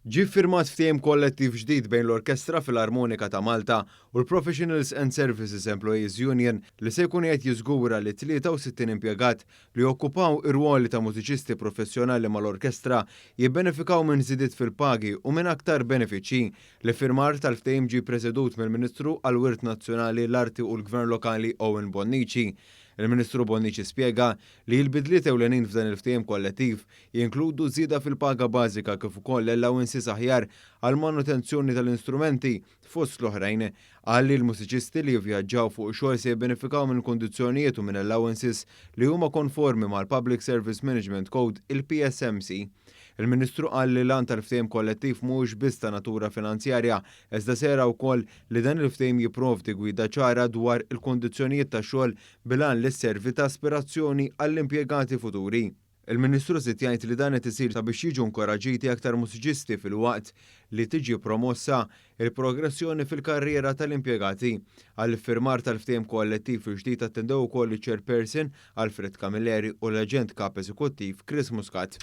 Ġie ffirmat ftehim kollettiv ġdid bejn l-Orkestra Filarmonika ta' Malta u l-Professionals and Services Employees Union li se jkun qed jiżgura li 63 impjegat li okkupaw ir-ruoli ta' mużiċisti professjonali mal-orkestra jibbenefikaw minn żidiet fil-pagi u minn aktar benefiċċji li firmar tal-ftehim ġie preżedut mill-Ministru għall-Wirt Nazzjonali l-Arti u l-Gvern Lokali Owen Bonnici. Il-Ministru Bonnici spjega li l-bidliet ewlenin f'dan il-ftehim kollettiv jinkludu żieda fil-paga bażika kif ukoll l-allowances aħjar għal manutenzjoni tal-istrumenti fost l-oħrajn għalli l-mużiċisti li jivvjaġġaw fuq xogħol se jibbenefikaw minn kundizzjonijiet u minn allowances li huma konformi mal-Public Service Management Code il-PSMC. Il-Ministru qal li l-għan tal-ftehim kollettiv mhux biss ta' natura finanzjarja, iżda sera wkoll li dan il-ftehim jipprovdi gwida ċara dwar il-kondizzjonijiet tax-xogħol bil-għan li sservi ta' aspirazzjoni għall-impjegati futuri. Il-Ministru żied jgħid li dan qed isir sabiex jiġu nkoraġġiti aktar mużiċisti filwaqt li tiġi promossa il-progressjoni fil-karriera tal-impjegati. Għall-iffirmar tal-ftehim kollettiv il-ġdid attendew ukoll iċ-chairperson Alfred Camilleri u l-aġent kap eżekuttiv Chris Muscat.